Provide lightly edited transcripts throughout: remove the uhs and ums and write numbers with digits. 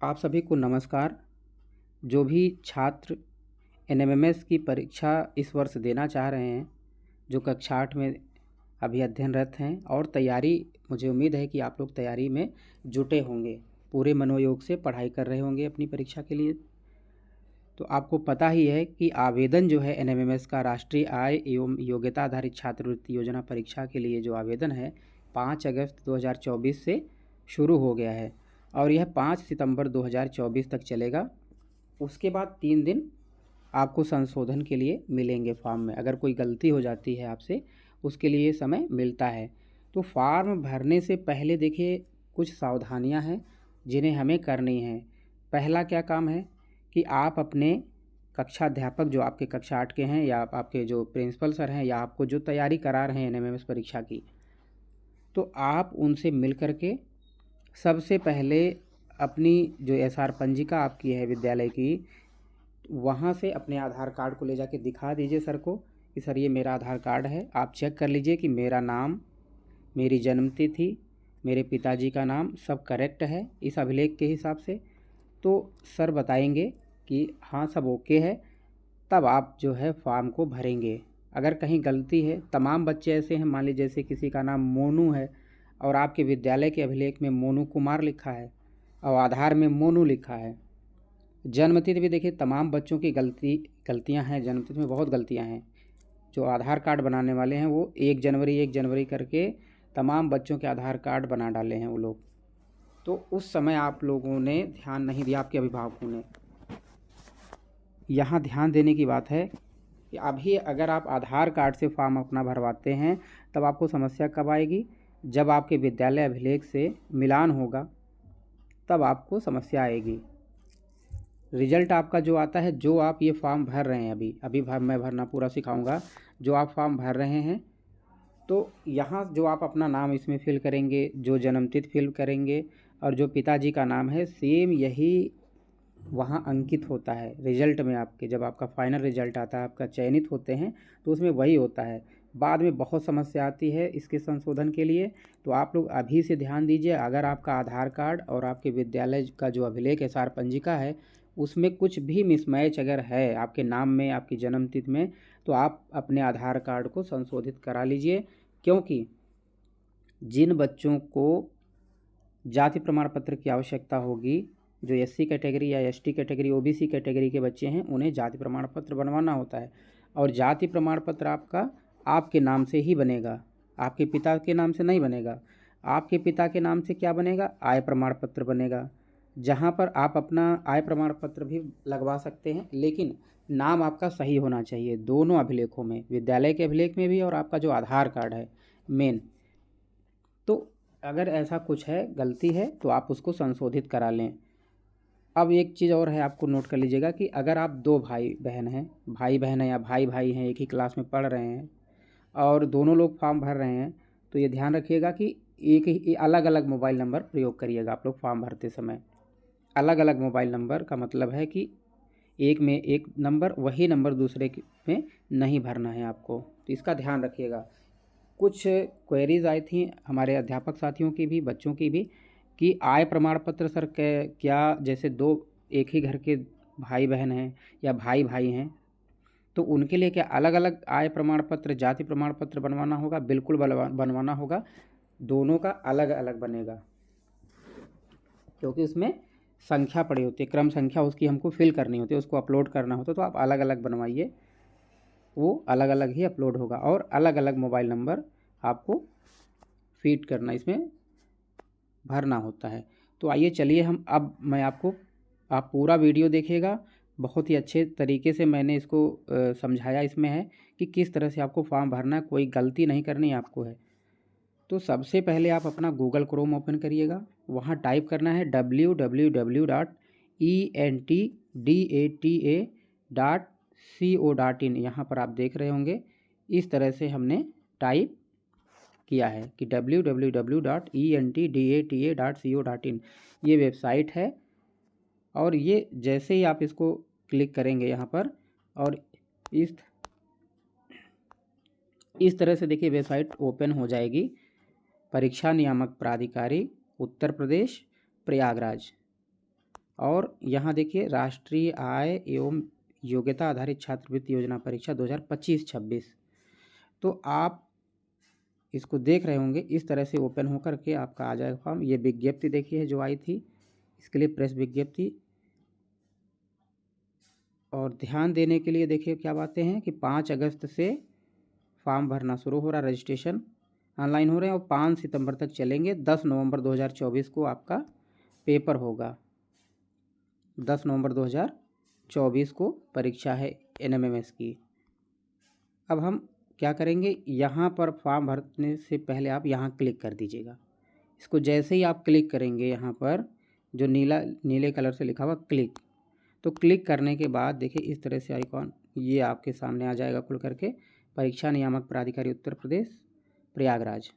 आप सभी को नमस्कार। जो भी छात्र एनएमएमएस की परीक्षा इस वर्ष देना चाह रहे हैं, जो कक्षा 8 में अभी अध्ययनरत हैं और तैयारी, मुझे उम्मीद है कि आप लोग तैयारी में जुटे होंगे, पूरे मनोयोग से पढ़ाई कर रहे होंगे अपनी परीक्षा के लिए। तो आपको पता ही है कि आवेदन जो है एनएमएमएस का, राष्ट्रीय आय एवं योग्यता आधारित छात्रवृत्ति योजना परीक्षा के लिए जो आवेदन है 5 अगस्त 2024 से शुरू हो गया है और यह 5 सितंबर 2024 तक चलेगा। उसके बाद 3 दिन आपको संशोधन के लिए मिलेंगे फॉर्म में। अगर कोई गलती हो जाती है आपसे, उसके लिए समय मिलता है। तो फॉर्म भरने से पहले देखिए कुछ सावधानियां हैं जिन्हें हमें करनी है। पहला क्या काम है कि आप अपने कक्षा अध्यापक जो आपके कक्षा 8 के हैं या आपके जो प्रिंसिपल सर हैं या आपको जो तैयारी करा रहे हैं एनएमएमएस परीक्षा की, तो आप उनसे मिल कर के सबसे पहले अपनी जो एसआर पंजिका आपकी है विद्यालय की, वहाँ से अपने आधार कार्ड को ले जाके दिखा दीजिए सर को कि सर ये मेरा आधार कार्ड है। आप चेक कर लीजिए कि मेरा नाम, मेरी जन्मतिथि, मेरे पिताजी का नाम सब करेक्ट है इस अभिलेख के हिसाब से। तो सर बताएंगे कि हाँ सब ओके है, तब आप जो है फॉर्म को भरेंगे। अगर कहीं गलती है, तमाम बच्चे ऐसे हैं, मान लीजिए जैसे किसी का नाम मोनू है और आपके विद्यालय के अभिलेख में मोनू कुमार लिखा है और आधार में मोनू लिखा है। जन्मतिथि भी देखिए तमाम बच्चों की गलतियां हैं, जन्मतिथि में बहुत गलतियां हैं। जो आधार कार्ड बनाने वाले हैं वो 1 जनवरी करके तमाम बच्चों के आधार कार्ड बना डाले हैं वो लोग। तो उस समय आप लोगों ने ध्यान नहीं दिया, आपके अभिभावकों ने। यहाँ ध्यान देने की बात है कि अभी अगर आप आधार कार्ड से फॉर्म अपना भरवाते हैं तब आपको समस्या कब आएगी? जब आपके विद्यालय अभिलेख से मिलान होगा तब आपको समस्या आएगी। रिजल्ट आपका जो आता है, जो आप ये फॉर्म भर रहे हैं मैं भरना पूरा सिखाऊंगा। जो आप फॉर्म भर रहे हैं तो यहाँ जो आप अपना नाम इसमें फिल करेंगे, जो जन्मतिथि फिल करेंगे और जो पिताजी का नाम है सेम यही वहाँ अंकित होता है रिजल्ट में। आपके जब आपका फाइनल रिजल्ट आता है, आपका चयनित होते हैं, तो उसमें वही होता है। बाद में बहुत समस्या आती है इसके संशोधन के लिए, तो आप लोग अभी से ध्यान दीजिए। अगर आपका आधार कार्ड और आपके विद्यालय का जो अभिलेख एसआर पंजिका है उसमें कुछ भी मिसमैच अगर है आपके नाम में, आपकी जन्मतिथि में, तो आप अपने आधार कार्ड को संशोधित करा लीजिए। क्योंकि जिन बच्चों को जाति प्रमाण पत्र की आवश्यकता होगी, जो एससी कैटेगरी या एसटी कैटेगरी, ओबीसी कैटेगरी के बच्चे हैं, उन्हें जाति प्रमाण पत्र बनवाना होता है। और जाति प्रमाण पत्र आपका आपके नाम से ही बनेगा, आपके पिता के नाम से नहीं बनेगा। आपके पिता के नाम से क्या बनेगा? आय प्रमाण पत्र बनेगा, जहाँ पर आप अपना आय प्रमाण पत्र भी लगवा सकते हैं, लेकिन नाम आपका सही होना चाहिए दोनों अभिलेखों में, विद्यालय के अभिलेख में भी और आपका जो आधार कार्ड है मेन। तो अगर ऐसा कुछ है, गलती है, तो आप उसको संशोधित करा लें। अब एक चीज़ और है, आपको नोट कर लीजिएगा कि अगर आप 2 भाई बहन हैं या भाई भाई हैं, एक ही क्लास में पढ़ रहे हैं और दोनों लोग फॉर्म भर रहे हैं, तो ये ध्यान रखिएगा कि एक ही अलग अलग मोबाइल नंबर प्रयोग करिएगा आप लोग फॉर्म भरते समय। अलग अलग मोबाइल नंबर का मतलब है कि एक में एक नंबर, वही नंबर दूसरे में नहीं भरना है आपको, तो इसका ध्यान रखिएगा। कुछ क्वेरीज आई थी हमारे अध्यापक साथियों की भी, बच्चों की भी, कि आय प्रमाण पत्र सर क्या जैसे दो एक ही घर के भाई बहन हैं या भाई भाई हैं, तो उनके लिए क्या अलग अलग आय प्रमाण पत्र, जाति प्रमाण पत्र बनवाना होगा? बिल्कुल बनवाना होगा, दोनों का अलग अलग बनेगा, क्योंकि उसमें संख्या पड़ी होती है, क्रम संख्या उसकी हमको फिल करनी होती है, उसको अपलोड करना होता है। तो आप अलग अलग बनवाइए, वो अलग अलग ही अपलोड होगा और अलग अलग मोबाइल नंबर आपको फीड करना, इसमें भरना होता है। तो आइए चलिए अब मैं आपको, आप पूरा वीडियो देखिएगा, बहुत ही अच्छे तरीके से मैंने इसको समझाया इसमें है कि किस तरह से आपको फॉर्म भरना है, कोई गलती नहीं करनी आपको है। तो सबसे पहले आप अपना गूगल क्रोम ओपन करिएगा, वहाँ टाइप करना है www.entdata.co.in। यहाँ पर आप देख रहे होंगे इस तरह से हमने टाइप किया है कि www.entdata.co.in ये वेबसाइट है। और ये जैसे ही आप इसको क्लिक करेंगे यहाँ पर, और इस तरह से देखिए वेबसाइट ओपन हो जाएगी। परीक्षा नियामक प्राधिकारी उत्तर प्रदेश प्रयागराज, और यहाँ देखिए राष्ट्रीय आय एवं योग्यता आधारित छात्रवृत्ति योजना परीक्षा 2025-26। तो आप इसको देख रहे होंगे, इस तरह से ओपन होकर के आपका आ जाएगा फॉर्म। ये विज्ञप्ति देखिए जो आई थी, इसके लिए प्रेस विज्ञप्ति। और ध्यान देने के लिए देखिए क्या बातें हैं कि 5 अगस्त से फॉर्म भरना शुरू हो रहा, रजिस्ट्रेशन ऑनलाइन हो रहे हैं और 5 सितंबर तक चलेंगे। 10 नवंबर 2024 को आपका पेपर होगा। 10 नवंबर 2024 को परीक्षा है NMMS की। अब हम क्या करेंगे, यहाँ पर फॉर्म भरने से पहले आप यहाँ क्लिक कर दीजिएगा। इसको जैसे ही आप क्लिक करेंगे, यहाँ पर जो नीले कलर से लिखा हुआ क्लिक, तो क्लिक करने के बाद देखिए इस तरह से आइकॉन ये आपके सामने आ जाएगा खुल करके। परीक्षा नियामक प्राधिकारी उत्तर प्रदेश प्रयागराज।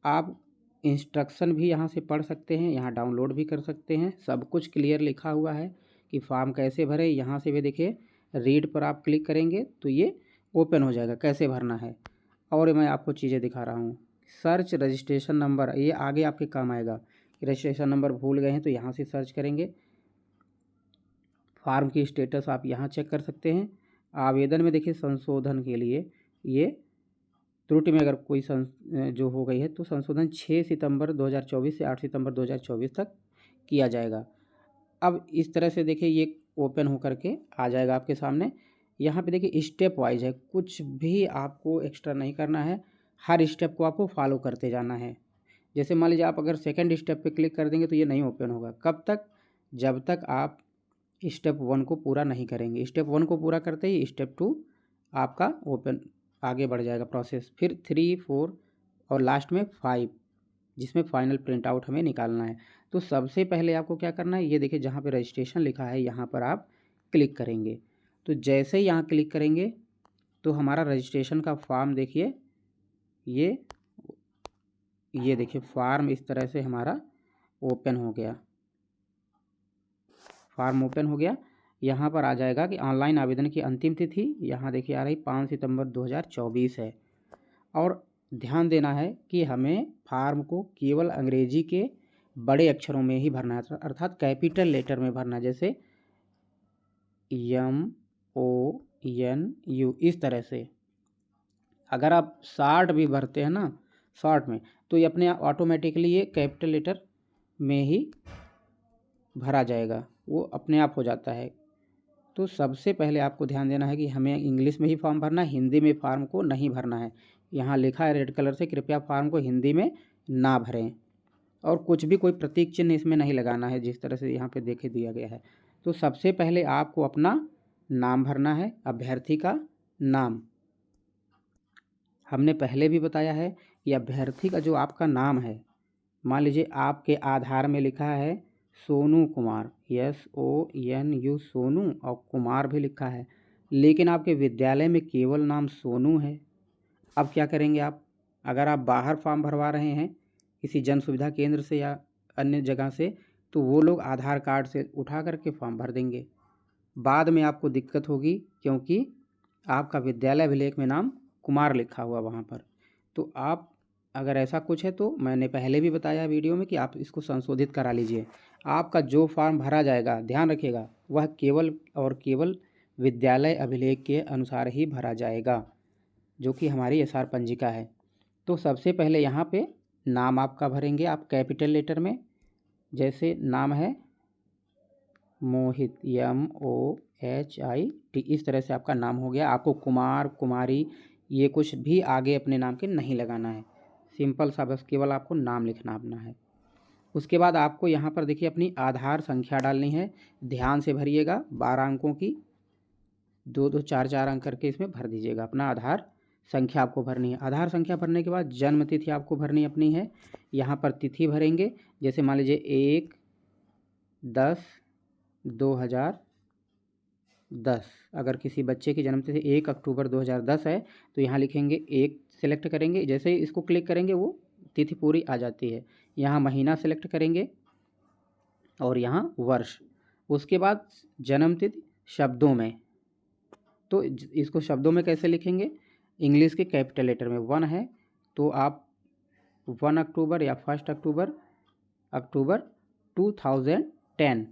आप इंस्ट्रक्शन भी यहाँ से पढ़ सकते हैं, यहाँ डाउनलोड भी कर सकते हैं। सब कुछ क्लियर लिखा हुआ है कि फॉर्म कैसे भरें। यहाँ से भी देखिए रीड पर आप क्लिक करेंगे तो ये ओपन हो जाएगा कैसे भरना है। और मैं आपको चीज़ें दिखा रहा हूँ। सर्च रजिस्ट्रेशन नंबर, ये आगे आपके काम आएगा कि रजिस्ट्रेशन नंबर भूल गए हैं तो यहाँ से सर्च करेंगे। फार्म की स्टेटस आप यहाँ चेक कर सकते हैं। आवेदन में देखिए संशोधन के लिए ये त्रुटि में अगर कोई जो हो गई है तो संशोधन 6 सितंबर 2024 से 8 सितंबर 2024 तक किया जाएगा। अब इस तरह से देखिए ये ओपन होकर के आ जाएगा आपके सामने। यहाँ पे देखिए स्टेप वाइज है, कुछ भी आपको एक्स्ट्रा नहीं करना है, हर स्टेप को आपको फॉलो करते जाना है। जैसे मान लीजिए आप अगर सेकंड स्टेप पे क्लिक कर देंगे तो ये नहीं ओपन होगा। कब तक? जब तक आप स्टेप 1 को पूरा नहीं करेंगे। स्टेप 1 को पूरा करते ही स्टेप 2 आपका ओपन आगे बढ़ जाएगा प्रोसेस। फिर 3, 4 और लास्ट में 5, जिसमें फाइनल प्रिंट आउट हमें निकालना है। तो सबसे पहले आपको क्या करना है, ये देखिए जहाँ पे रजिस्ट्रेशन लिखा है यहाँ पर आप क्लिक करेंगे। तो जैसे ही यहाँ क्लिक करेंगे तो हमारा रजिस्ट्रेशन का फॉर्म देखिए, ये देखिए फॉर्म इस तरह से हमारा ओपन हो गया। फॉर्म ओपन हो गया। यहाँ पर आ जाएगा कि ऑनलाइन आवेदन की अंतिम तिथि यहाँ देखिए आ रही 5 सितंबर 2024 है। और ध्यान देना है कि हमें फॉर्म को केवल अंग्रेजी के बड़े अक्षरों में ही भरना है, अर्थात कैपिटल लेटर में भरना। जैसे MONU इस तरह से। अगर आप शॉर्ट भी भरते हैं ना, शॉर्ट में, तो ये अपने ऑटोमेटिकली ये कैपिटल लेटर में ही भरा जाएगा, वो अपने आप हो जाता है। तो सबसे पहले आपको ध्यान देना है कि हमें इंग्लिश में ही फॉर्म भरना है, हिंदी में फॉर्म को नहीं भरना है। यहाँ लिखा है रेड कलर से, कृपया फॉर्म को हिंदी में ना भरें। और कुछ भी कोई प्रतीक चिन्ह इसमें नहीं लगाना है, जिस तरह से यहाँ पे देखे दिया गया है। तो सबसे पहले आपको अपना नाम भरना है, अभ्यर्थी का नाम। हमने पहले भी बताया है कि अभ्यर्थी का जो आपका नाम है, मान लीजिए आपके आधार में लिखा है सोनू कुमार, SONU सोनू, और कुमार भी लिखा है, लेकिन आपके विद्यालय में केवल नाम सोनू है। अब क्या करेंगे आप, अगर आप बाहर फॉर्म भरवा रहे हैं किसी जन सुविधा केंद्र से या अन्य जगह से, तो वो लोग आधार कार्ड से उठा करके फॉर्म भर देंगे। बाद में आपको दिक्कत होगी क्योंकि आपका विद्यालय अभिलेख में नाम कुमार लिखा हुआ वहाँ पर। तो आप अगर ऐसा कुछ है तो मैंने पहले भी बताया वीडियो में कि आप इसको संशोधित करा लीजिए। आपका जो फॉर्म भरा जाएगा, ध्यान रखिएगा, वह केवल और केवल विद्यालय अभिलेख के अनुसार ही भरा जाएगा, जो कि हमारी SR पंजिका है। तो सबसे पहले यहाँ पे नाम आपका भरेंगे आप कैपिटल लेटर में। जैसे नाम है मोहित, MOHIT, इस तरह से आपका नाम हो गया। आपको कुमार, कुमारी ये कुछ भी आगे अपने नाम के नहीं लगाना है, सिंपल सा बस केवल आपको नाम लिखना अपना है। उसके बाद आपको यहाँ पर देखिए अपनी आधार संख्या डालनी है। ध्यान से भरिएगा, 12 अंकों की 2-2, 4-4 अंक करके इसमें भर दीजिएगा। अपना आधार संख्या आपको भरनी है। आधार संख्या भरने के बाद जन्म तिथि आपको भरनी अपनी है। यहाँ पर तिथि भरेंगे, जैसे मान लीजिए 1/10/2010। अगर किसी बच्चे की जन्म तिथि 1 अक्टूबर 2010 है तो यहाँ लिखेंगे 1 सेलेक्ट करेंगे। जैसे ही इसको क्लिक करेंगे वो तिथि पूरी आ जाती है। यहाँ महीना सेलेक्ट करेंगे और यहाँ वर्ष। उसके बाद जन्म तिथि शब्दों में, तो इसको शब्दों में कैसे लिखेंगे, इंग्लिश के कैपिटल लेटर में 1 है तो आप 1 अक्टूबर या 1 अक्टूबर 2010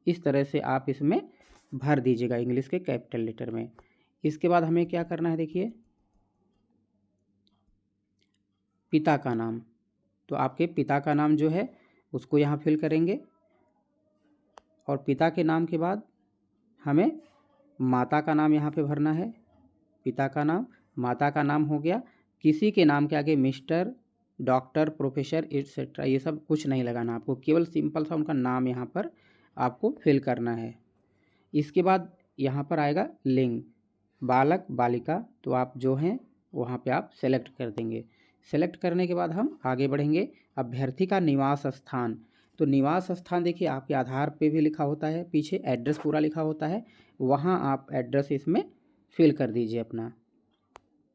इस तरह से आप इसमें भर दीजिएगा इंग्लिश के कैपिटल लेटर में। इसके बाद हमें क्या करना है, देखिए पिता का नाम, तो आपके पिता का नाम जो है उसको यहाँ फिल करेंगे। और पिता के नाम के बाद हमें माता का नाम यहाँ पे भरना है। पिता का नाम, माता का नाम हो गया। किसी के नाम के आगे मिस्टर, डॉक्टर, प्रोफेसर एटसेट्रा ये सब कुछ नहीं लगाना आपको, केवल सिंपल सा उनका नाम यहाँ पर आपको फिल करना है। इसके बाद यहाँ पर आएगा लिंग, बालक, बालिका, तो आप जो हैं वहाँ पे आप सेलेक्ट कर देंगे। सेलेक्ट करने के बाद हम आगे बढ़ेंगे। अभ्यर्थी का निवास स्थान, तो निवास स्थान देखिए आपके आधार पे भी लिखा होता है, पीछे एड्रेस पूरा लिखा होता है, वहाँ आप एड्रेस इसमें फिल कर दीजिए अपना,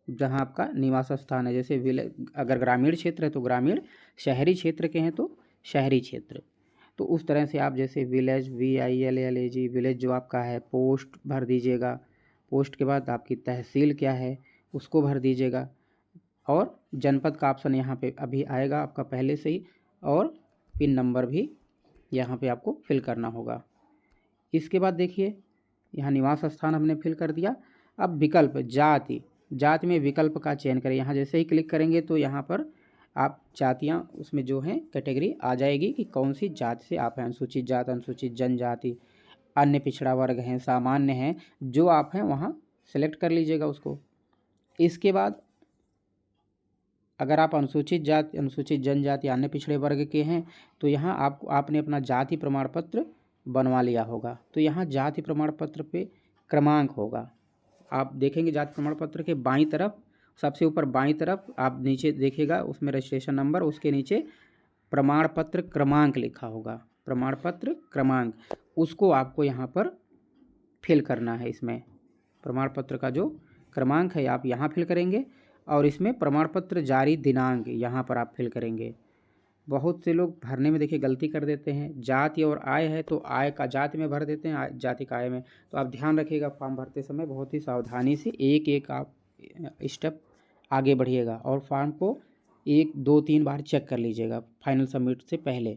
जहाँ आपका निवास स्थान है। जैसे विलेज, अगर ग्रामीण क्षेत्र है तो ग्रामीण, शहरी क्षेत्र के हैं तो शहरी क्षेत्र, तो उस तरह से आप जैसे विलेज, VILLAG विलेज जो आपका है, पोस्ट भर दीजिएगा। पोस्ट के बाद आपकी तहसील क्या है उसको भर दीजिएगा। और जनपद का ऑप्शन यहाँ पे अभी आएगा आपका पहले से ही, और पिन नंबर भी यहाँ पे आपको फिल करना होगा। इसके बाद देखिए यहाँ निवास स्थान हमने फिल कर दिया। अब विकल्प जाति, जाति में विकल्प का चयन करें। यहाँ जैसे ही क्लिक करेंगे तो यहाँ पर आप जातियाँ उसमें जो हैं कैटेगरी आ जाएगी कि कौन सी जाति से आप हैं। अनुसूचित जाति, अनुसूचित जनजाति, अन्य पिछड़ा वर्ग हैं, सामान्य हैं, जो आप हैं वहाँ सेलेक्ट कर लीजिएगा उसको। इसके बाद अगर आप अनुसूचित जाति, अनुसूचित जनजाति, अन्य पिछड़े वर्ग के हैं तो यहाँ आपने अपना जाति प्रमाण पत्र बनवा लिया होगा, तो यहाँ जाति प्रमाण पत्र पे क्रमांक होगा। आप देखेंगे जाति प्रमाण पत्र के बाईं तरफ, सबसे ऊपर बाईं तरफ आप नीचे देखिएगा, उसमें रजिस्ट्रेशन नंबर, उसके नीचे प्रमाण पत्र क्रमांक लिखा होगा, प्रमाण पत्र क्रमांक, उसको आपको यहाँ पर फिल करना है। इसमें प्रमाण पत्र का जो क्रमांक है आप यहाँ फिल करेंगे, और इसमें प्रमाण पत्र जारी दिनांक यहाँ पर आप फिल करेंगे। बहुत से लोग भरने में देखिए गलती कर देते हैं, जाति और आय है तो आय का जाति में भर देते हैं, जाति का आय में। तो आप ध्यान रखिएगा फॉर्म भरते समय बहुत ही सावधानी से एक एक आप स्टेप आगे बढ़िएगा, और फॉर्म को 1, 2, 3 बार चेक कर लीजिएगा फाइनल सबमिट से पहले।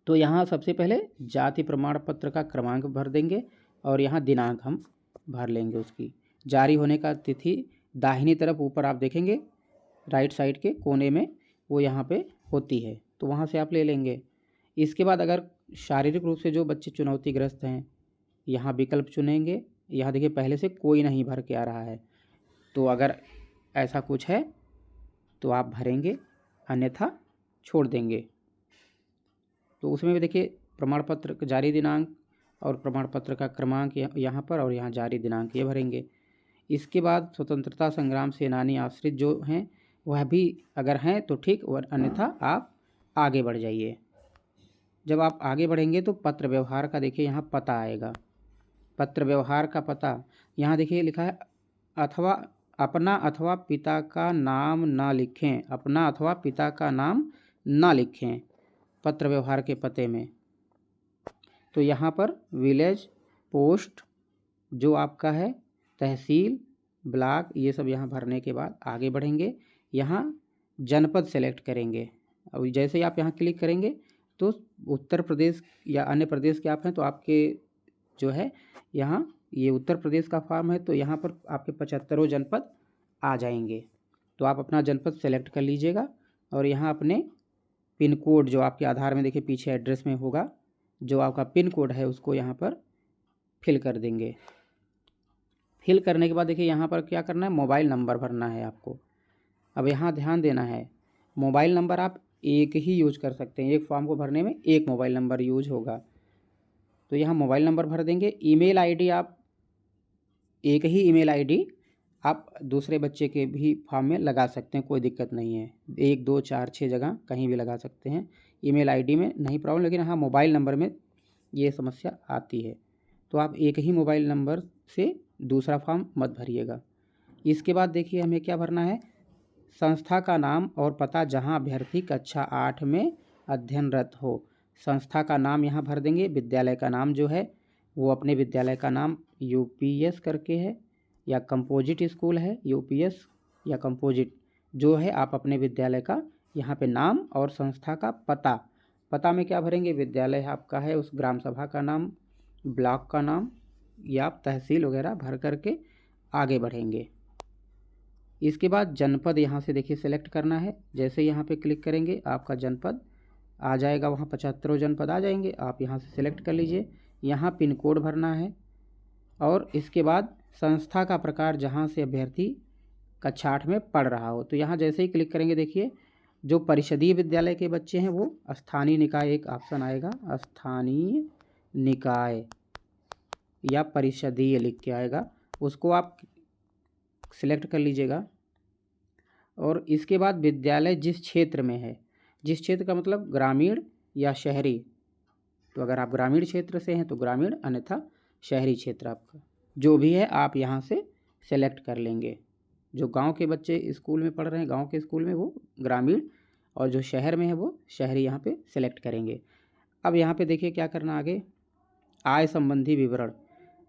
तो यहाँ सबसे पहले जाति प्रमाण पत्र का क्रमांक भर देंगे, और यहाँ दिनांक हम भर लेंगे उसकी। जारी होने का तिथि दाहिनी तरफ ऊपर आप देखेंगे राइट साइड के कोने में, वो यहाँ पे होती है, तो वहाँ से आप ले लेंगे। इसके बाद अगर शारीरिक रूप से जो बच्चे चुनौतीग्रस्त हैं, यहाँ विकल्प चुनेंगे। यहाँ देखिए पहले से कोई नहीं भर के आ रहा है, तो अगर ऐसा कुछ है तो आप भरेंगे, अन्यथा छोड़ देंगे। तो उसमें भी देखिए प्रमाण पत्र जारी दिनांक और प्रमाण पत्र का क्रमांक यहाँ पर, और यहाँ जारी दिनांक ये भरेंगे। इसके बाद स्वतंत्रता संग्राम सेनानी आश्रित जो हैं वह भी अगर हैं तो ठीक, और अन्यथा आप आगे बढ़ जाइए। जब आप आगे बढ़ेंगे तो पत्र व्यवहार का देखिए यहाँ पता आएगा। पत्र व्यवहार का पता यहाँ देखिए लिखा है, अथवा अपना अथवा पिता का नाम ना लिखें, अपना अथवा पिता का नाम ना लिखें पत्र व्यवहार के पते में। तो यहाँ पर विलेज, पोस्ट जो आपका है, तहसील, ब्लॉक, ये सब यहाँ भरने के बाद आगे बढ़ेंगे। यहाँ जनपद सेलेक्ट करेंगे। अब जैसे ही आप यहाँ क्लिक करेंगे तो उत्तर प्रदेश या अन्य प्रदेश के आप हैं तो आपके जो है यहाँ ये उत्तर प्रदेश का फॉर्म है, तो यहाँ पर आपके 75 जनपद आ जाएंगे। तो आप अपना जनपद सेलेक्ट कर लीजिएगा, और यहाँ अपने पिन कोड जो आपके आधार में देखिए पीछे एड्रेस में होगा, जो आपका पिन कोड है उसको यहाँ पर फिल कर देंगे। फिल करने के बाद देखिए यहाँ पर क्या करना है, मोबाइल नंबर भरना है आपको। अब यहाँ ध्यान देना है, मोबाइल नंबर आप एक ही यूज कर सकते हैं, एक फॉर्म को भरने में एक मोबाइल नंबर यूज होगा। तो यहाँ मोबाइल नंबर भर देंगे। ईमेल आईडी आप एक ही ईमेल आईडी आप दूसरे बच्चे के भी फॉर्म में लगा सकते हैं, कोई दिक्कत नहीं है। 1, 2, 4, 6 जगह कहीं भी लगा सकते हैं, ईमेल आईडी में नहीं प्रॉब्लम, लेकिन हाँ मोबाइल नंबर में ये समस्या आती है। तो आप एक ही मोबाइल नंबर से दूसरा फॉर्म मत भरिएगा। इसके बाद देखिए हमें क्या भरना है, संस्था का नाम और पता जहां अभ्यर्थी कक्षा 8 में अध्ययनरत हो। संस्था का नाम यहाँ भर देंगे। विद्यालय का नाम जो है वो अपने विद्यालय का नाम UPS करके है, या कंपोजिट स्कूल है, UPS या कंपोजिट जो है, आप अपने विद्यालय का यहाँ पे नाम और संस्था का पता पता में क्या भरेंगे, विद्यालय आपका है उस ग्राम सभा का नाम, ब्लॉक का नाम या तहसील वगैरह भर करके आगे बढ़ेंगे। इसके बाद जनपद यहाँ से देखिए सेलेक्ट करना है। जैसे यहाँ पे क्लिक करेंगे आपका जनपद आ जाएगा, वहाँ 75 जनपद आ जाएंगे। आप यहाँ से सेलेक्ट कर लीजिए। यहाँ पिन कोड भरना है और इसके बाद संस्था का प्रकार जहाँ से अभ्यर्थी कक्षा 8 में पढ़ रहा हो। तो यहाँ जैसे ही क्लिक करेंगे देखिए जो परिषदीय विद्यालय के बच्चे हैं वो स्थानीय निकाय एक ऑप्शन आएगा, स्थानीय निकाय या परिषदीय लिख के आएगा, उसको आप सिलेक्ट कर लीजिएगा। और इसके बाद विद्यालय जिस क्षेत्र में है, जिस क्षेत्र का मतलब ग्रामीण या शहरी, तो अगर आप ग्रामीण क्षेत्र से हैं तो ग्रामीण, अन्यथा शहरी क्षेत्र आपका जो भी है आप यहाँ से सेलेक्ट कर लेंगे। जो गांव के बच्चे स्कूल में पढ़ रहे हैं गांव के स्कूल में वो ग्रामीण, और जो शहर में है वो शहरी यहाँ पे सेलेक्ट करेंगे। अब यहाँ पे देखिए क्या करना आगे, आय संबंधी विवरण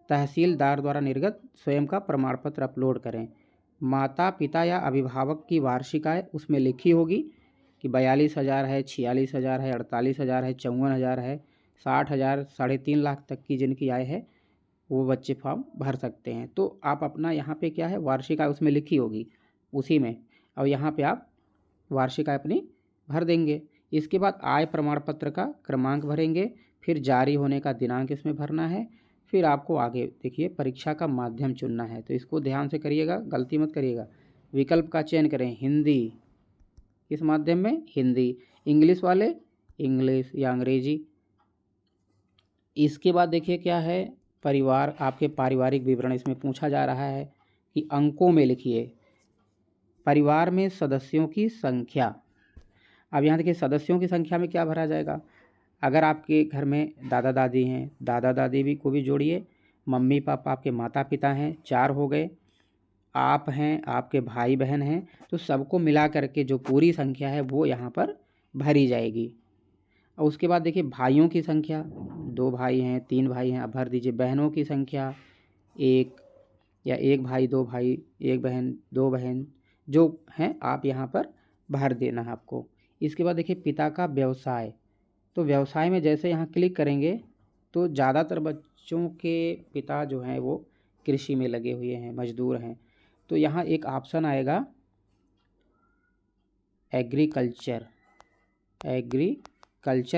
तहसीलदार द्वारा निर्गत स्वयं का प्रमाण पत्र अपलोड करें। माता पिता या अभिभावक की वार्षिक आय उसमें लिखी होगी कि 42,000 है, 46,000 है, 48,000 है, 54,000 है, 60,000, 3.5 लाख तक की जिनकी आय है वो बच्चे फॉर्म भर सकते हैं। तो आप अपना यहाँ पे क्या है वार्षिक आय उसमें लिखी होगी उसी में, और यहाँ पे आप वार्षिक आय अपनी भर देंगे। इसके बाद आय प्रमाण पत्र का क्रमांक भरेंगे, फिर जारी होने का दिनांक इसमें भरना है। फिर आपको आगे देखिए परीक्षा का माध्यम चुनना है, तो इसको ध्यान से करिएगा, गलती मत करिएगा। विकल्प का चयन करें हिंदी, इस माध्यम में हिंदी, इंग्लिश वाले इंग्लिश या अंग्रेजी। इसके बाद देखिए क्या है, परिवार आपके पारिवारिक विवरण इसमें पूछा जा रहा है कि अंकों में लिखिए परिवार में सदस्यों की संख्या। अब यहाँ देखिए सदस्यों की संख्या में क्या भरा जाएगा, अगर आपके घर में दादा दादी हैं, दादा दादी भी को भी जोड़िए, मम्मी पापा आपके माता पिता हैं, 4 हो गए, आप हैं, आपके भाई बहन हैं, तो सबको मिला करके जो पूरी संख्या है वो यहाँ पर भरी जाएगी। और उसके बाद देखिए भाइयों की संख्या, 2 भाई हैं, 3 भाई हैं, आप भर दीजिए। बहनों की संख्या 1 या 1 भाई 2 भाई, 1 बहन 2 बहन जो हैं आप यहाँ पर भर देना है आपको। इसके बाद देखिए पिता का व्यवसाय, तो व्यवसाय में जैसे यहाँ क्लिक करेंगे तो ज़्यादातर बच्चों के पिता जो हैं वो कृषि में लगे हुए हैं, मजदूर हैं। तो यहाँ एक ऑप्शन आएगा एग्रीकल्चर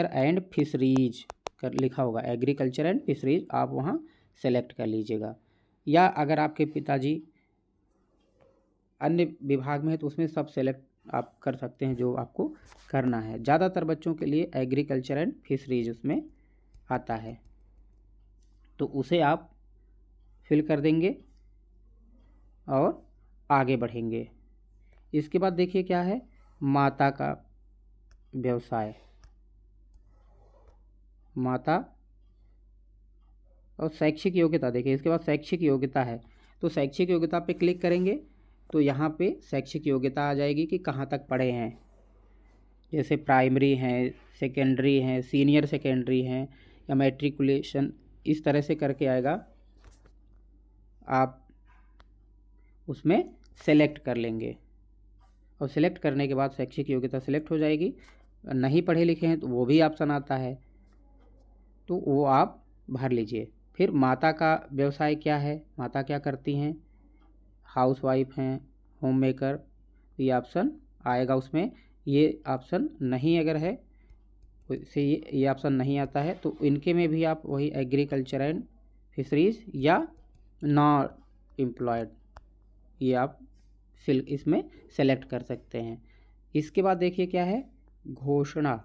एंड फिशरीज कर लिखा होगा, एग्रीकल्चर एंड फिशरीज आप वहाँ सेलेक्ट कर लीजिएगा। या अगर आपके पिताजी अन्य विभाग में है तो उसमें सब सेलेक्ट आप कर सकते हैं जो आपको करना है। ज़्यादातर बच्चों के लिए एग्रीकल्चर एंड फिशरीज उसमें आता है, तो उसे आप फिल कर देंगे और आगे बढ़ेंगे। इसके बाद देखिए क्या है, माता का व्यवसाय, माता और शैक्षिक योग्यता देखिए, इसके बाद शैक्षिक योग्यता है, तो शैक्षिक योग्यता पे क्लिक करेंगे तो यहाँ पे शैक्षिक योग्यता आ जाएगी कि कहाँ तक पढ़े हैं, जैसे प्राइमरी हैं, सेकेंडरी हैं, सीनियर सेकेंडरी हैं या मैट्रिकुलेशन, इस तरह से करके आएगा। आप उसमें सेलेक्ट कर लेंगे और सेलेक्ट करने के बाद शैक्षिक योग्यता सेलेक्ट हो जाएगी। नहीं पढ़े लिखे हैं तो वो भी ऑप्शन आता है, तो वो आप भर लीजिए। फिर माता का व्यवसाय क्या है, माता क्या करती हैं, हाउसवाइफ हैं, होम मेकर, ये ऑप्शन आएगा उसमें। ये ऑप्शन नहीं अगर है से ये ऑप्शन नहीं आता है तो इनके में भी आप वही एग्रीकल्चर एंड फिशरीज या नॉट एम्प्लॉयड ये आप इसमें सेलेक्ट कर सकते हैं। इसके बाद देखिए क्या है, घोषणा,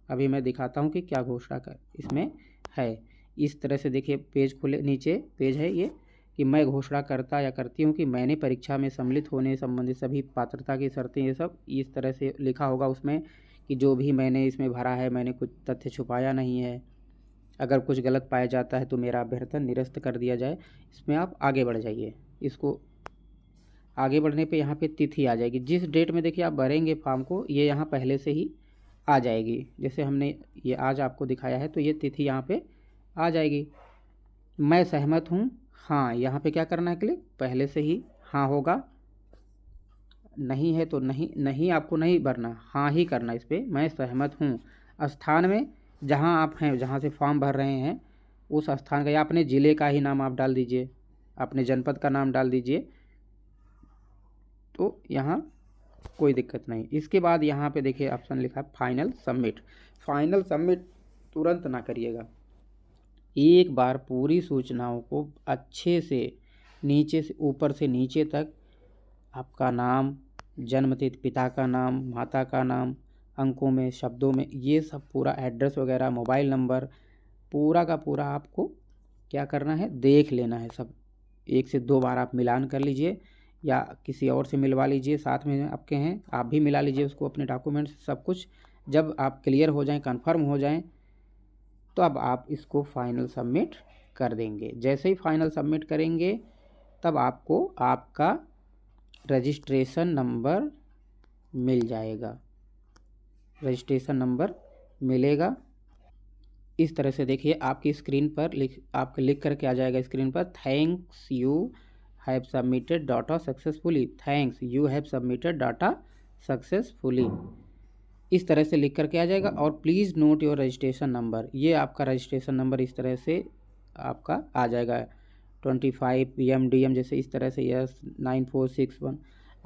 अभी मैं दिखाता हूँ कि क्या घोषणा कर इसमें है। इस तरह से देखिए पेज खुले, नीचे पेज है ये कि मैं घोषणा करता या करती हूँ कि मैंने परीक्षा में सम्मिलित होने संबंधित सभी पात्रता की शर्तें, ये सब इस तरह से लिखा होगा उसमें कि जो भी मैंने इसमें भरा है मैंने कुछ तथ्य छुपाया नहीं है, अगर कुछ गलत पाया जाता है तो मेरा अभ्यर्थन निरस्त कर दिया जाए। इसमें आप आगे बढ़ जाइए। इसको आगे बढ़ने पे यहाँ पे तिथि आ जाएगी, जिस डेट में देखिए आप भरेंगे फॉर्म को ये यहाँ पहले से ही आ जाएगी। जैसे हमने ये आज आपको दिखाया है तो ये तिथि यहाँ पे आ जाएगी। मैं सहमत हूँ, हाँ, यहाँ पे क्या करना है क्लिक, पहले से ही हाँ होगा, नहीं है तो नहीं आपको नहीं भरना, हाँ ही करना इस पर, मैं सहमत हूँ। स्थान में जहाँ आप हैं, जहाँ से फॉर्म भर रहे हैं उस स्थान का, या अपने ज़िले का ही नाम आप डाल दीजिए, अपने जनपद का नाम डाल दीजिए, तो यहाँ कोई दिक्कत नहीं। इसके बाद यहाँ पे देखिए ऑप्शन लिखा है फाइनल सबमिट। फाइनल सबमिट तुरंत ना करिएगा, एक बार पूरी सूचनाओं को अच्छे से नीचे से ऊपर से नीचे तक, आपका नाम, जन्मतिथि, पिता का नाम, माता का नाम, अंकों में, शब्दों में, ये सब पूरा एड्रेस वगैरह, मोबाइल नंबर, पूरा का पूरा आपको क्या करना है, देख लेना है सब। 1 से 2 बार आप मिलान कर लीजिए, या किसी और से मिलवा लीजिए, साथ में आपके हैं आप भी मिला लीजिए उसको, अपने डॉक्यूमेंट्स सब कुछ। जब आप क्लियर हो जाएं, कंफर्म हो जाएं, तो अब आप इसको फाइनल सबमिट कर देंगे। जैसे ही फाइनल सबमिट करेंगे तब आपको आपका रजिस्ट्रेशन नंबर मिल जाएगा, रजिस्ट्रेशन नंबर मिलेगा। इस तरह से देखिए आपकी स्क्रीन पर आपके लिख करके आ जाएगा स्क्रीन पर, thanks you have submitted data successfully, thanks you have submitted data successfully, इस तरह से लिख करके आ जाएगा। और please not your registration number, ये आपका रजिस्ट्रेशन नंबर इस तरह से आपका आ जाएगा, 25 PMDM, जैसे इस तरह से यस 9461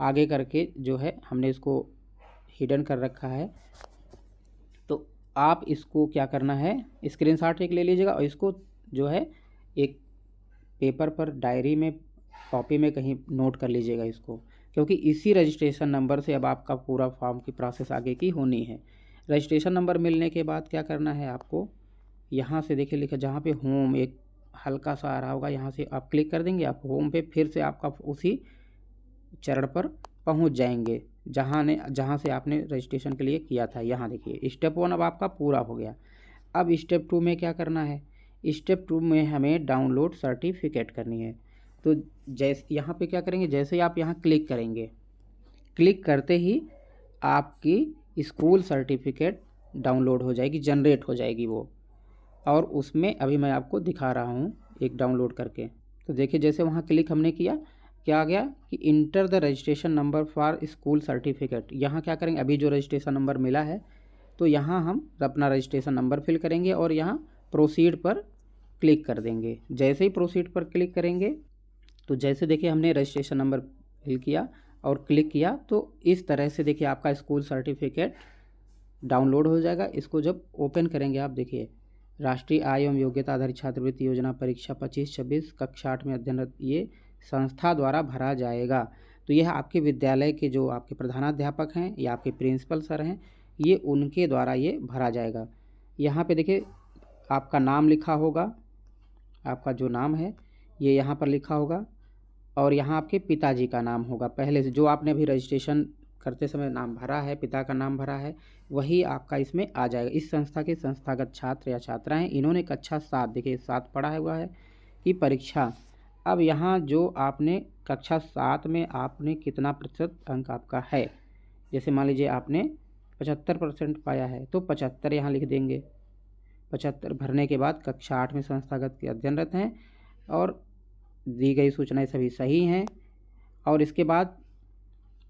आगे करके जो है हमने इसको हिडन कर रखा है। तो आप इसको क्या करना है, स्क्रीनशॉट एक ले लीजिएगा और इसको जो है एक पेपर पर, डायरी में, कॉपी में कहीं नोट कर लीजिएगा इसको, क्योंकि इसी रजिस्ट्रेशन नंबर से अब आपका पूरा फॉर्म की प्रोसेस आगे की होनी है। रजिस्ट्रेशन नंबर मिलने के बाद क्या करना है आपको, यहाँ से देखिए लिखा जहाँ पे होम एक हल्का सा आ रहा होगा, यहाँ से आप क्लिक कर देंगे, आप होम पे फिर से आपका उसी चरण पर पहुँच जाएंगे जहाँ से आपने रजिस्ट्रेशन के लिए किया था। यहाँ देखिए स्टेप 1 अब आपका पूरा हो गया। अब स्टेप 2 में क्या करना है, स्टेप 2 में हमें डाउनलोड सर्टिफिकेट करनी है। तो जैसे यहाँ पे क्या करेंगे, जैसे आप यहाँ क्लिक करेंगे, क्लिक करते ही आपकी स्कूल सर्टिफिकेट डाउनलोड हो जाएगी, जनरेट हो जाएगी वो। और उसमें अभी मैं आपको दिखा रहा हूँ एक डाउनलोड करके। तो देखिए जैसे वहाँ क्लिक हमने किया, क्या आ गया कि inter the registration number for school certificate. यहाँ क्या करेंगे, अभी जो रजिस्ट्रेशन नंबर मिला है तो यहाँ हम अपना रजिस्ट्रेशन नंबर फिल करेंगे और यहाँ प्रोसीड पर क्लिक कर देंगे। जैसे ही प्रोसीड पर क्लिक करेंगे तो जैसे देखिए हमने रजिस्ट्रेशन नंबर फिल किया और क्लिक किया, तो इस तरह से देखिए आपका स्कूल सर्टिफिकेट डाउनलोड हो जाएगा। इसको जब ओपन करेंगे आप देखिए, राष्ट्रीय आय एवं योग्यता आधारित छात्रवृत्ति योजना परीक्षा 25-26 कक्षा 8 में अध्ययनरत, ये संस्था द्वारा भरा जाएगा। तो यह आपके विद्यालय के जो आपके प्रधानाध्यापक हैं या आपके प्रिंसिपल सर हैं, ये उनके द्वारा ये भरा जाएगा। यहाँ पे देखिए आपका नाम लिखा होगा, आपका जो नाम है ये यहाँ पर लिखा होगा, और यहाँ आपके पिताजी का नाम होगा, पहले से जो आपने अभी रजिस्ट्रेशन करते समय नाम भरा है, पिता का नाम भरा है, वही आपका इसमें आ जाएगा। इस संस्था के संस्थागत छात्र या छात्राएं, इन्होंने कक्षा 7 देखिए 7 पढ़ा हुआ है कि परीक्षा। अब यहाँ जो आपने कक्षा 7 में आपने कितना प्रतिशत अंक आपका है, जैसे मान लीजिए आपने 75% पाया है तो 75 यहाँ लिख देंगे। 75 भरने के बाद कक्षा 8 में संस्थागत के अध्ययनरत हैं और दी गई सूचनाएं सभी सही हैं। और इसके बाद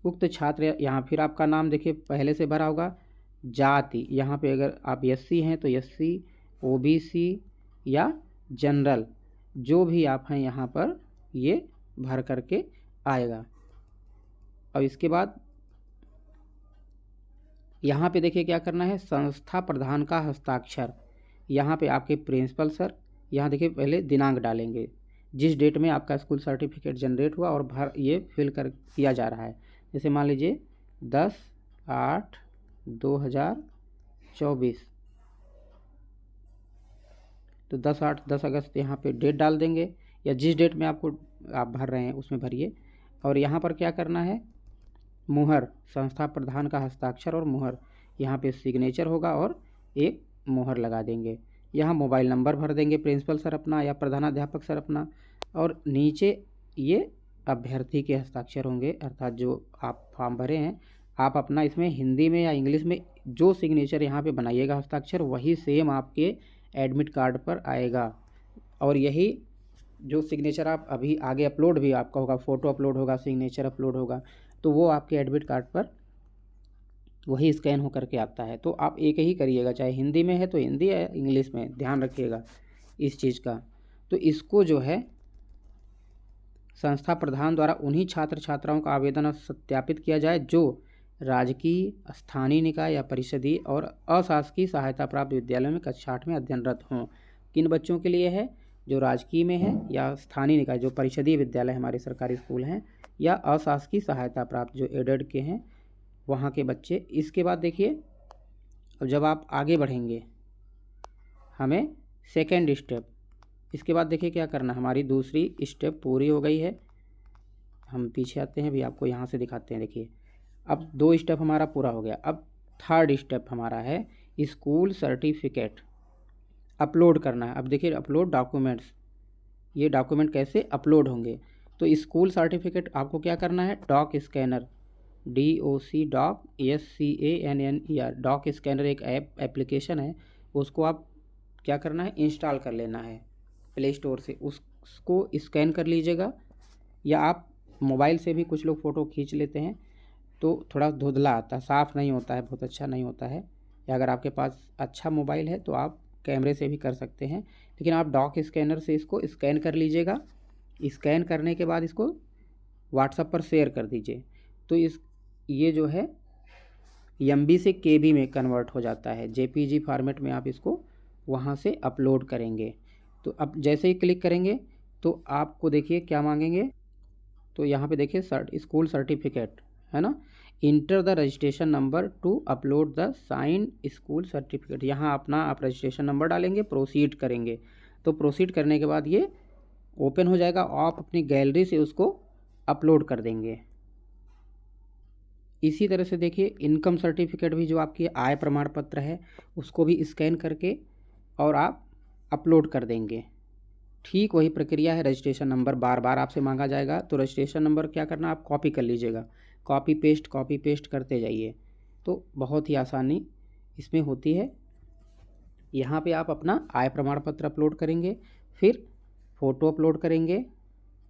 उक्त छात्र, यहाँ फिर आपका नाम देखिए पहले से भरा होगा, जाति यहाँ पे अगर आप SC हैं तो SC, OBC या जनरल, जो भी आप हैं यहाँ पर ये भर करके आएगा। और इसके बाद यहाँ पे देखिए क्या करना है, संस्था प्रधान का हस्ताक्षर, यहाँ पे आपके प्रिंसिपल सर, यहाँ देखिए पहले दिनांक डालेंगे जिस डेट में आपका स्कूल सर्टिफिकेट जनरेट हुआ और ये फिल कर किया जा रहा है। जैसे मान लीजिए 10/8/2024, तो 10 अगस्त यहाँ पे डेट डाल देंगे, या जिस डेट में आप भर रहे हैं उसमें भरिए। और यहाँ पर क्या करना है, मुहर, संस्था प्रधान का हस्ताक्षर और मुहर, यहाँ पे सिग्नेचर होगा और एक मुहर लगा देंगे। यहाँ मोबाइल नंबर भर देंगे प्रिंसिपल सर अपना या प्रधानाध्यापक सर अपना, और नीचे ये अभ्यर्थी के हस्ताक्षर होंगे, अर्थात जो आप फॉर्म भरे हैं आप अपना इसमें हिंदी में या इंग्लिश में जो सिग्नेचर यहाँ पे बनाइएगा हस्ताक्षर, वही सेम आपके एडमिट कार्ड पर आएगा। और यही जो सिग्नेचर आप अभी आगे अपलोड भी आपका होगा, फ़ोटो अपलोड होगा, सिग्नेचर अपलोड होगा, तो वो आपके एडमिट कार्ड पर वही स्कैन हो करके आता है। तो आप एक ही करिएगा, चाहे हिंदी में है तो हिंदी या इंग्लिश में, ध्यान रखिएगा इस चीज़ का। तो इसको जो है संस्था प्रधान द्वारा उन्हीं छात्र छात्राओं का आवेदन सत्यापित किया जाए जो राजकीय, स्थानीय निकाय या परिषदीय और अशासकीय सहायता प्राप्त विद्यालयों में कक्षा 8 में अध्ययनरत हों। किन बच्चों के लिए है? जो राजकीय में है या स्थानीय निकाय, जो परिषदीय विद्यालय हमारे सरकारी स्कूल हैं, या अशासकीय सहायता प्राप्त जो एडेड के हैं, वहाँ के बच्चे। इसके बाद देखिए, अब जब आप आगे बढ़ेंगे हमें सेकेंड स्टेप, इसके बाद देखिए क्या करना, हमारी दूसरी स्टेप पूरी हो गई है। हम पीछे आते हैं, भी आपको यहाँ से दिखाते हैं। देखिए अब 2 स्टेप हमारा पूरा हो गया। अब थर्ड स्टेप हमारा है स्कूल सर्टिफिकेट अपलोड करना है। अब देखिए अपलोड डॉक्यूमेंट्स, ये डॉक्यूमेंट कैसे अपलोड होंगे। तो स्कूल सर्टिफिकेट आपको क्या करना है, doc scanner, DOC doc SCANNER, doc scanner एक एप्लीकेशन है, उसको आप क्या करना है, इंस्टॉल कर लेना है प्ले स्टोर से। उसको स्कैन कर लीजिएगा, या आप मोबाइल से भी, कुछ लोग फ़ोटो खींच लेते हैं तो थोड़ा धुंधला आता है, साफ़ नहीं होता है, बहुत अच्छा नहीं होता है। या अगर आपके पास अच्छा मोबाइल है तो आप कैमरे से भी कर सकते हैं, लेकिन आप डॉक स्कैनर से इसको स्कैन कर लीजिएगा। स्कैन करने के बाद इसको व्हाट्सएप पर शेयर कर दीजिए। तो ये जो है MB से KB में कन्वर्ट हो जाता है, JPG फॉर्मेट में आप इसको वहाँ से अपलोड करेंगे। तो अब जैसे ही क्लिक करेंगे तो आपको देखिए क्या मांगेंगे, तो यहाँ पे देखिए स्कूल सर्टिफिकेट है ना, enter the registration number to upload the sign school certificate. यहाँ अपना आप रजिस्ट्रेशन नंबर डालेंगे, प्रोसीड करेंगे। तो प्रोसीड करने के बाद ये ओपन हो जाएगा, आप अपनी गैलरी से उसको अपलोड कर देंगे। इसी तरह से देखिए इनकम सर्टिफिकेट भी, जो आपकी आय प्रमाण पत्र है, उसको भी स्कैन करके और आप अपलोड कर देंगे। ठीक वही प्रक्रिया है। रजिस्ट्रेशन नंबर बार बार आपसे मांगा जाएगा, तो रजिस्ट्रेशन नंबर क्या करना, आप कॉपी कर लीजिएगा, कॉपी पेस्ट करते जाइए। तो बहुत ही आसानी इसमें होती है। यहाँ पे आप अपना आय प्रमाण पत्र अपलोड करेंगे, फिर फ़ोटो अपलोड करेंगे,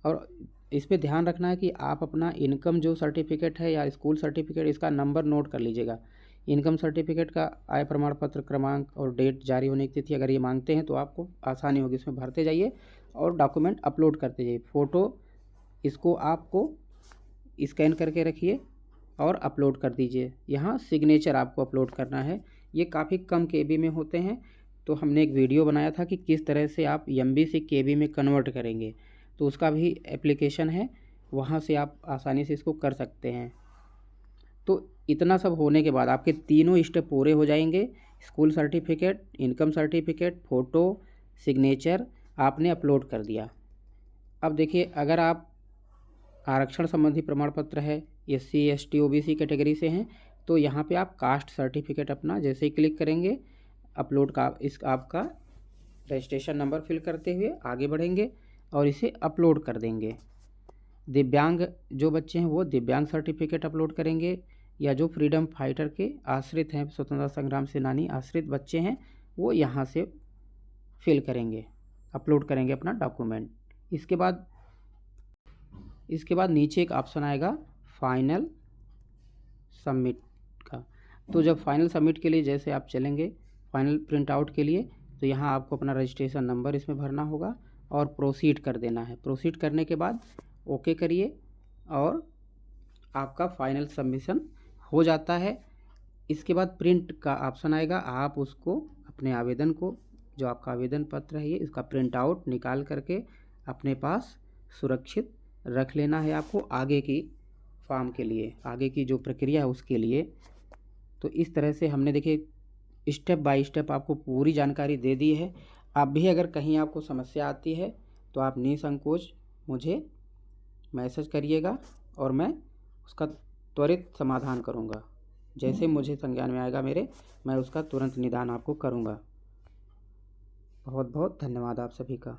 और इस पर ध्यान रखना है कि आप अपना इनकम जो सर्टिफिकेट है या स्कूल सर्टिफिकेट, इसका नंबर नोट कर लीजिएगा। इनकम सर्टिफिकेट का आय प्रमाण पत्र क्रमांक और डेट, जारी होने की तिथि, अगर ये मांगते हैं तो आपको आसानी होगी, इसमें भरते जाइए और डॉक्यूमेंट अपलोड करते जाइए। फ़ोटो इसको आपको स्कैन करके रखिए और अपलोड कर दीजिए। यहाँ सिग्नेचर आपको अपलोड करना है। ये काफ़ी कम KB में होते हैं, तो हमने एक वीडियो बनाया था कि किस तरह से आप MB से KB में कन्वर्ट करेंगे, तो उसका भी एप्लीकेशन है, वहाँ से आप आसानी से इसको कर सकते हैं। तो इतना सब होने के बाद आपके तीनों स्टेप पूरे हो जाएंगे। School certificate, income certificate, photo, signature आपने अपलोड कर दिया। अब देखिए अगर आप आरक्षण संबंधी प्रमाण पत्र है, SC ST OBC कैटेगरी से हैं, तो यहाँ पे आप कास्ट सर्टिफिकेट अपना जैसे ही क्लिक करेंगे, अपलोड का आपका रजिस्ट्रेशन नंबर फिल करते हुए आगे बढ़ेंगे और इसे अपलोड कर देंगे। दिव्यांग जो बच्चे हैं वो दिव्यांग सर्टिफिकेट अपलोड करेंगे, या जो फ्रीडम फाइटर के आश्रित हैं, स्वतंत्रता संग्राम सेनानी आश्रित बच्चे हैं, वो यहाँ से फिल करेंगे, अपलोड करेंगे अपना डॉक्यूमेंट। इसके बाद नीचे एक ऑप्शन आएगा फाइनल सबमिट का। तो जब फाइनल सबमिट के लिए जैसे आप चलेंगे फाइनल प्रिंट आउट के लिए, तो यहाँ आपको अपना रजिस्ट्रेशन नंबर इसमें भरना होगा और प्रोसीड कर देना है। प्रोसीड करने के बाद ओके करिए और आपका फाइनल सबमिशन हो जाता है। इसके बाद प्रिंट का ऑप्शन आएगा, आप उसको अपने आवेदन को, जो आपका आवेदन पत्र है, ये इसका प्रिंट आउट निकाल करके अपने पास सुरक्षित रख लेना है आपको आगे की फॉर्म के लिए, आगे की जो प्रक्रिया है उसके लिए। तो इस तरह से हमने देखिए स्टेप बाय स्टेप आपको पूरी जानकारी दे दी है। आप भी अगर कहीं आपको समस्या आती है तो आप निसंकोच मुझे मैसेज करिएगा और मैं उसका त्वरित समाधान करूंगा। जैसे मुझे संज्ञान में आएगा मैं उसका तुरंत निदान आपको करूंगा। बहुत बहुत धन्यवाद आप सभी का।